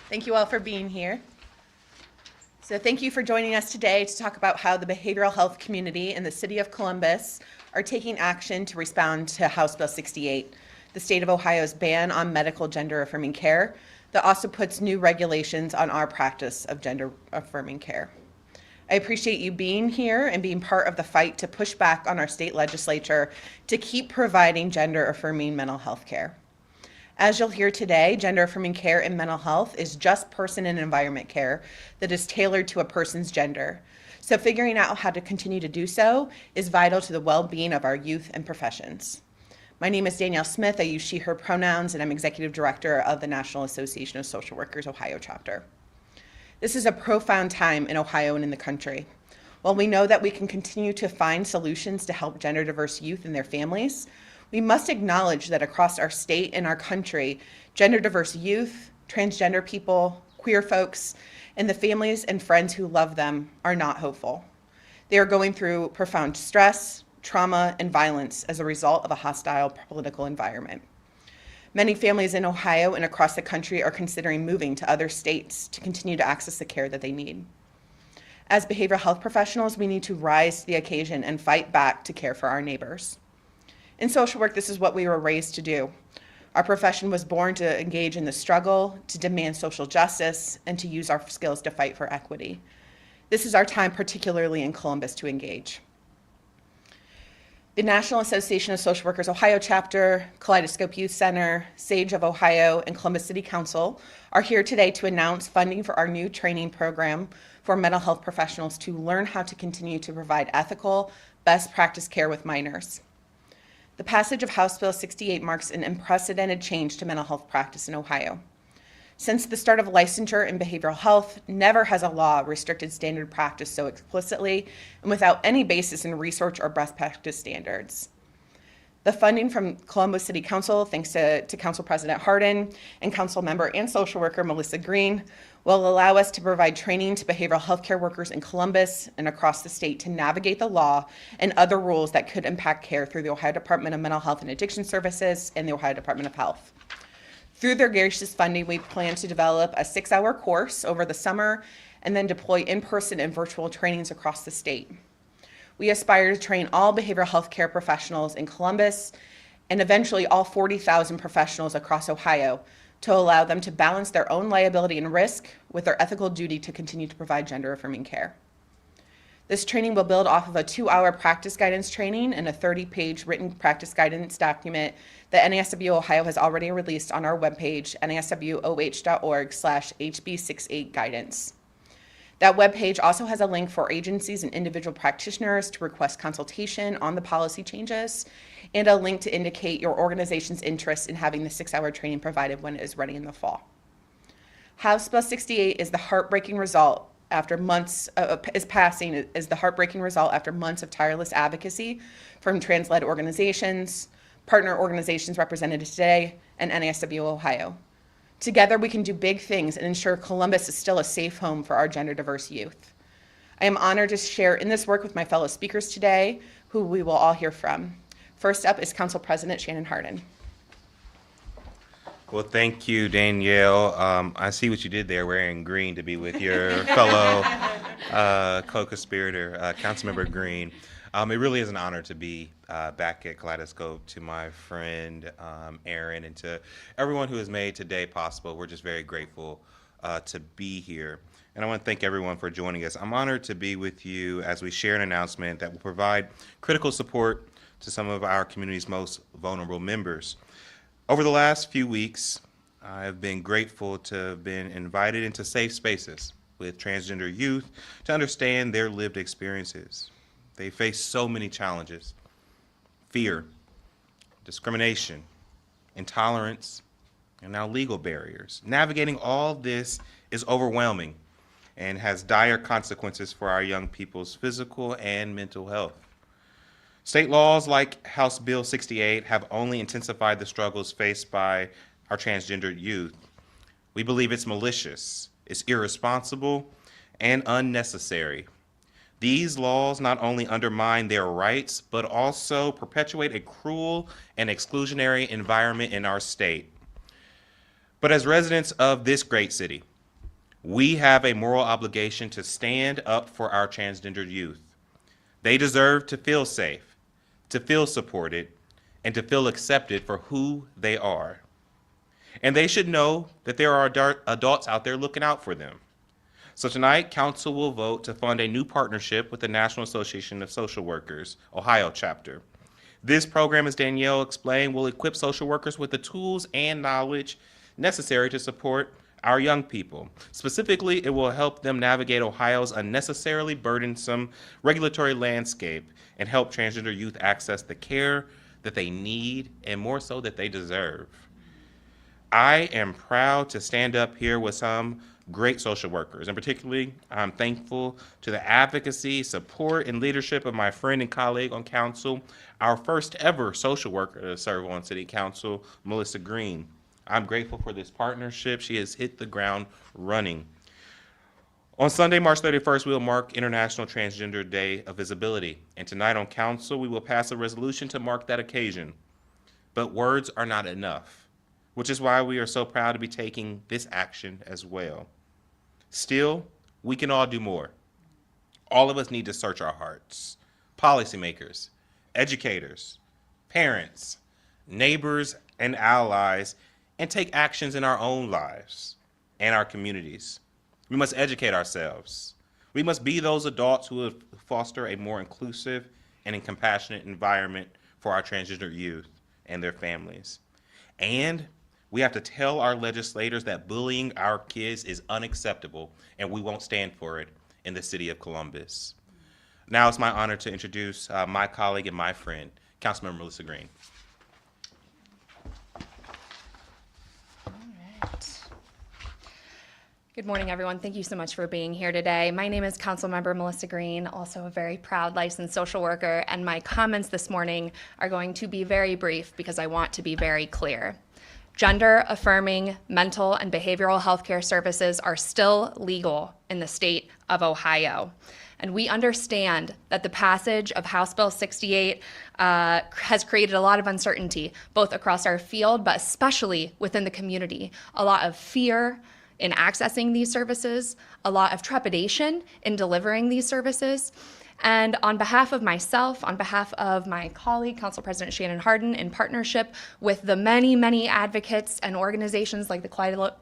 Thank you all for being here. So thank you for joining us today to talk about how the behavioral health community in the city of Columbus are taking action to respond to House Bill 68, the state of Ohio's ban on medical gender-affirming care that also puts new regulations on our practice of gender-affirming care. I appreciate you being here and being part of the fight to push back on our state legislature to keep providing gender-affirming mental health care. As you'll hear today, gender-affirming care in mental health is just person and environment care that is tailored to a person's gender. So figuring out how to continue to do so is vital to the well-being of our youth and professions. My name is Danielle Smith. I use she, her pronouns, and I'm Executive Director of the National Association of Social Workers Ohio chapter. This is a profound time in Ohio and in the country. While we know that we can continue to find solutions to help gender diverse youth and their families, we must acknowledge that across our state and our country, gender diverse youth, transgender people, queer folks, and the families and friends who love them are not hopeful. They are going through profound stress, trauma, and violence as a result of a hostile political environment. Many families in Ohio and across the country are considering moving to other states to continue to access the care that they need. As behavioral health professionals, we need to rise to the occasion and fight back to care for our neighbors. In social work, this is what we were raised to do. Our profession was born to engage in the struggle, to demand social justice, and to use our skills to fight for equity. This is our time, particularly in Columbus, to engage. The National Association of Social Workers Ohio chapter, Kaleidoscope Youth Center, SAGE of Ohio, and Columbus City Council are here today to announce funding for our new training program for mental health professionals to learn how to continue to provide ethical, best practice care with minors. The passage of House Bill 68 marks an unprecedented change to mental health practice in Ohio. Since the start of licensure in behavioral health, never has a law restricted standard practice so explicitly and without any basis in research or best practice standards. The funding from Columbus City Council, thanks to Council President Hardin and Council Member and social worker Melissa Green, will allow us to provide training to behavioral health care workers in Columbus and across the state to navigate the law and other rules that could impact care through the Ohio Department of Mental Health and Addiction Services and the Ohio Department of Health. Through their gracious funding, we plan to develop a 6-hour course over the summer and then deploy in-person and virtual trainings across the state. We aspire to train all behavioral health care professionals in Columbus and eventually all 40,000 professionals across Ohio to allow them to balance their own liability and risk with their ethical duty to continue to provide gender-affirming care. This training will build off of a 2-hour practice guidance training and a 30-page written practice guidance document that NASW Ohio has already released on our webpage, naswoh.org/HB68 guidance. That webpage also has a link for agencies and individual practitioners to request consultation on the policy changes, and a link to indicate your organization's interest in having the 6-hour training provided when it is ready in the fall. House Bill 68 is the heartbreaking result after months of tireless advocacy from trans-led organizations, partner organizations represented today, and NASW Ohio. Together, we can do big things and ensure Columbus is still a safe home for our gender-diverse youth. I am honored to share in this work with my fellow speakers today, who we will all hear from. First up is Council President Shannon Hardin. Well, thank you, Danielle. I see what you did there, wearing green to be with your fellow co-conspirator, Councilmember Green. It really is an honor to be back at Kaleidoscope, to my friend Aaron, and to everyone who has made today possible. We're just very grateful to be here. And I want to thank everyone for joining us. I'm honored to be with you as we share an announcement that will provide critical support to some of our community's most vulnerable members. Over the last few weeks, I have been grateful to have been invited into safe spaces with transgender youth to understand their lived experiences. They face so many challenges: fear, discrimination, intolerance, and now legal barriers. Navigating all this is overwhelming and has dire consequences for our young people's physical and mental health. State laws like House Bill 68 have only intensified the struggles faced by our transgender youth. We believe it's malicious, it's irresponsible, and unnecessary. These laws not only undermine their rights, but also perpetuate a cruel and exclusionary environment in our state. But as residents of this great city, we have a moral obligation to stand up for our transgender youth. They deserve to feel safe, to feel supported, and to feel accepted for who they are. And they should know that there are adults out there looking out for them. So tonight, Council will vote to fund a new partnership with the National Association of Social Workers, Ohio chapter. This program, as Danielle explained, will equip social workers with the tools and knowledge necessary to support our young people. Specifically, it will help them navigate Ohio's unnecessarily burdensome regulatory landscape and help transgender youth access the care that they need and more so that they deserve. I am proud to stand up here with some great social workers, and particularly I'm thankful to the advocacy, support, and leadership of my friend and colleague on council, our first ever social worker to serve on city council, Melissa Green. I'm grateful for this partnership. She has hit the ground running. On Sunday, March 31st, we will mark International Transgender Day of Visibility, and tonight on council, we will pass a resolution to mark that occasion. But words are not enough, which is why we are so proud to be taking this action as well. Still, we can all do more. All of us need to search our hearts. Policymakers, educators, parents, neighbors, and allies, and take actions in our own lives and our communities. We must educate ourselves. We must be those adults who will foster a more inclusive and compassionate environment for our transgender youth and their families. And we have to tell our legislators that bullying our kids is unacceptable, and we won't stand for it in the city of Columbus. Now it's my honor to introduce my colleague and my friend, Councilmember Melissa Green. All right. Good morning, everyone. Thank you so much for being here today. My name is Councilmember Melissa Green, also a very proud licensed social worker, and my comments this morning are going to be very brief because I want to be very clear. Gender-affirming mental and behavioral health care services are still legal in the state of Ohio. And we understand that the passage of House Bill 68 has created a lot of uncertainty, both across our field, but especially within the community. A lot of fear in accessing these services, a lot of trepidation in delivering these services. And on behalf of myself, on behalf of my colleague, Council President Shannon Hardin, in partnership with the many, many advocates and organizations like the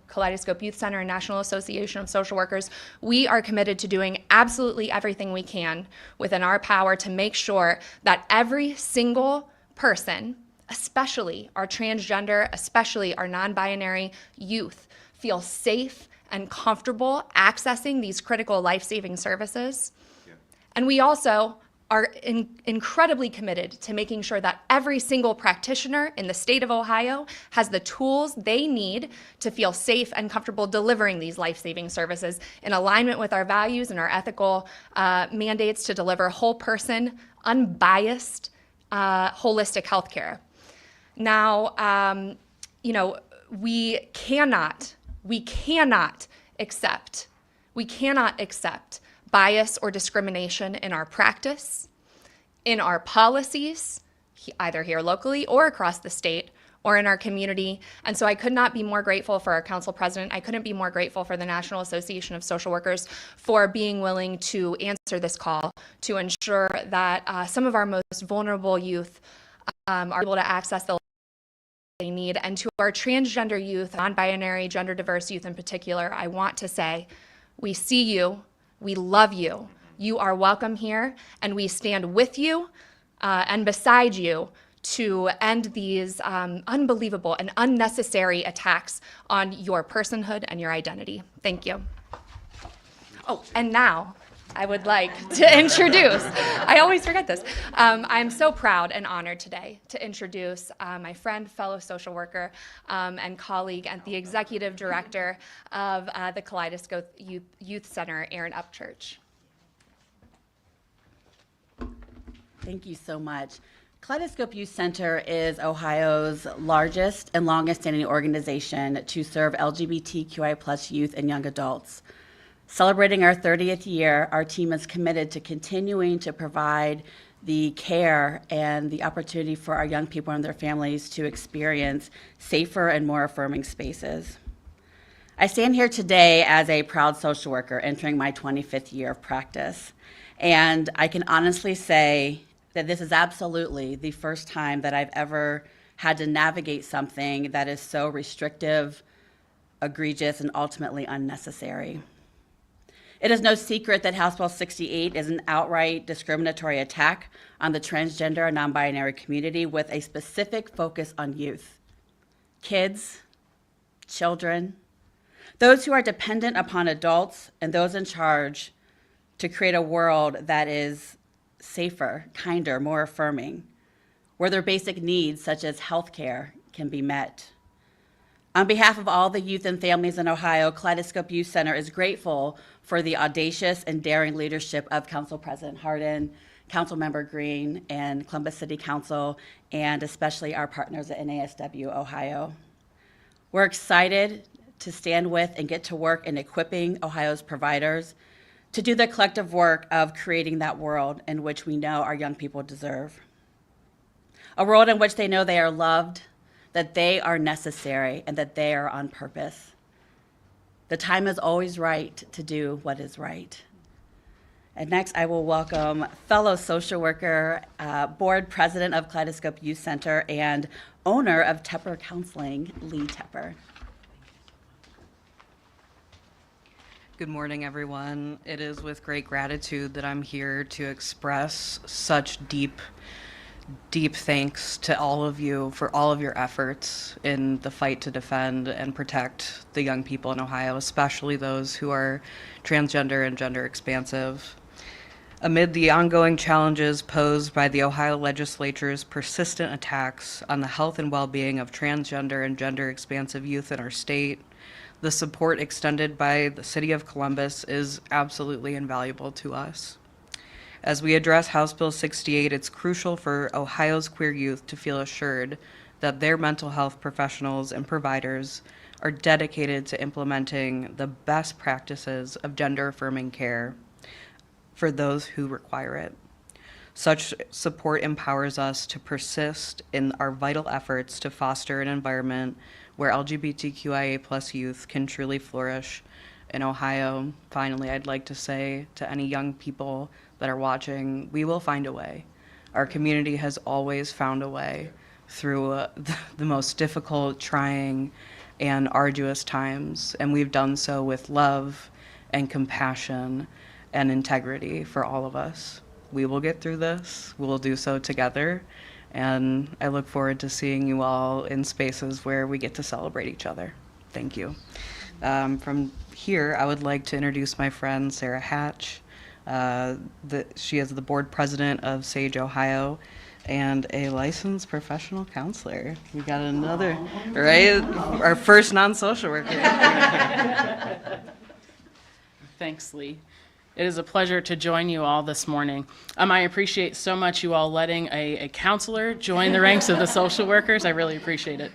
Kaleidoscope Youth Center and National Association of Social Workers, we are committed to doing absolutely everything we can within our power to make sure that every single person, especially our transgender, especially our non-binary youth, feel safe and comfortable accessing these critical life-saving services. And we also are incredibly committed to making sure that every single practitioner in the state of Ohio has the tools they need to feel safe and comfortable delivering these life-saving services in alignment with our values and our ethical mandates to deliver whole person, unbiased, holistic healthcare. Now, we cannot accept bias or discrimination in our practice, in our policies, either here locally or across the state, or in our community. And so I could not be more grateful for our council president. I couldn't be more grateful for the National Association of Social Workers for being willing to answer this call to ensure that some of our most vulnerable youth are able to access the they need. And to our transgender youth, non-binary, gender diverse youth in particular, I want to say, we see you, we love you, you are welcome here, and we stand with you and beside you to end these unbelievable and unnecessary attacks on your personhood and your identity. Thank you. Oh, and now I would like to introduce, I always forget this. I'm so proud and honored today to introduce my friend, fellow social worker, and colleague, and the executive director of the Kaleidoscope Youth Center, Erin Upchurch. Thank you so much. Kaleidoscope Youth Center is Ohio's largest and longest standing organization to serve LGBTQI+ youth and young adults. Celebrating our 30th year, our team is committed to continuing to provide the care and the opportunity for our young people and their families to experience safer and more affirming spaces. I stand here today as a proud social worker entering my 25th year of practice, and I can honestly say that this is absolutely the first time that I've ever had to navigate something that is so restrictive, egregious, and ultimately unnecessary. It is no secret that House Bill 68 is an outright discriminatory attack on the transgender and non-binary community with a specific focus on youth, kids, children, those who are dependent upon adults and those in charge to create a world that is safer, kinder, more affirming, where their basic needs such as healthcare can be met. On behalf of all the youth and families in Ohio, Kaleidoscope Youth Center is grateful for the audacious and daring leadership of Council President Hardin, Councilmember Green, and Columbus City Council, and especially our partners at NASW Ohio. We're excited to stand with and get to work in equipping Ohio's providers to do the collective work of creating that world in which we know our young people deserve. A world in which they know they are loved, that they are necessary, and that they are on purpose. The time is always right to do what is right. And next, I will welcome fellow social worker, board president of Kaleidoscope Youth Center, and owner of Tepper Counseling, Lee Tepper. Good morning, everyone. It is with great gratitude that I'm here to express such deep thanks to all of you for all of your efforts in the fight to defend and protect the young people in Ohio, especially those who are transgender and gender expansive. Amid the ongoing challenges posed by the Ohio legislature's persistent attacks on the health and well-being of transgender and gender expansive youth in our state, the support extended by the City of Columbus is absolutely invaluable to us. As we address House Bill 68, it's crucial for Ohio's queer youth to feel assured that their mental health professionals and providers are dedicated to implementing the best practices of gender-affirming care for those who require it. Such support empowers us to persist in our vital efforts to foster an environment where LGBTQIA+ youth can truly flourish in Ohio. Finally, I'd like to say to any young people that are watching, we will find a way. Our community has always found a way through the most difficult, trying, and arduous times, and we've done so with love and compassion and integrity for all of us. We will get through this. We will do so together, and I look forward to seeing you all in spaces where we get to celebrate each other. Thank you. From here, I would like to introduce my friend Sarah Hatch. She is the board president of Sage, Ohio, and a licensed professional counselor. We got another, right? Our first non-social worker. Thanks, Lee. It is a pleasure to join you all this morning. I appreciate so much you all letting a counselor join the ranks of the social workers. I really appreciate it.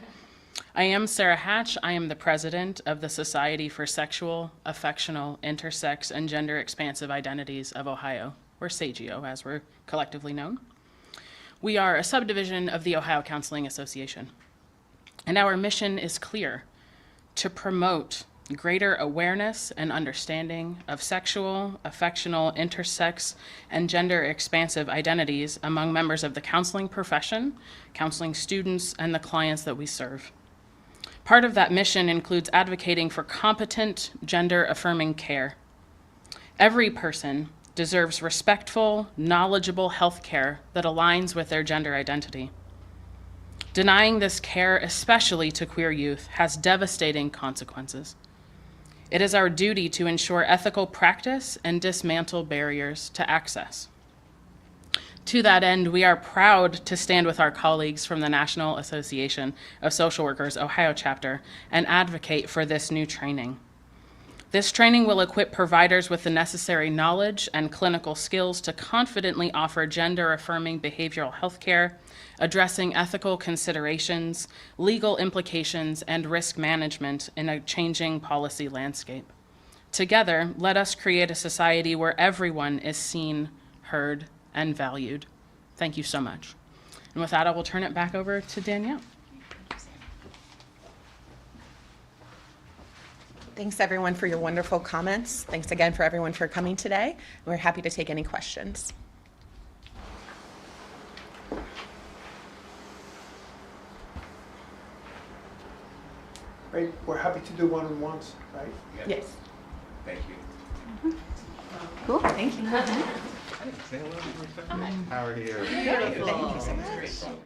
I am Sarah Hatch. I am the president of the Society for Sexual, Affectional, Intersex, and Gender Expansive Identities of Ohio, or SAGEO, as we're collectively known. We are a subdivision of the Ohio Counseling Association, and our mission is clear: to promote greater awareness and understanding of sexual, affectional, intersex, and gender expansive identities among members of the counseling profession, counseling students, and the clients that we serve. Part of that mission includes advocating for competent, gender-affirming care. Every person deserves respectful, knowledgeable health care that aligns with their gender identity. Denying this care, especially to queer youth, has devastating consequences. It is our duty to ensure ethical practice and dismantle barriers to access. To that end, we are proud to stand with our colleagues from the National Association of Social Workers Ohio chapter and advocate for this new training. This training will equip providers with the necessary knowledge and clinical skills to confidently offer gender-affirming behavioral health care, addressing ethical considerations, legal implications, and risk management in a changing policy landscape. Together, let us create a society where everyone is seen, heard, and valued. Thank you so much. And with that, I will turn it back over to Danielle. Thanks everyone for your wonderful comments. Thanks again for everyone for coming today. We're happy to take any questions. Right, we're happy to do one-on-ones, right? Yes. Thank you. Cool, thank you. How are you? Thank you so much.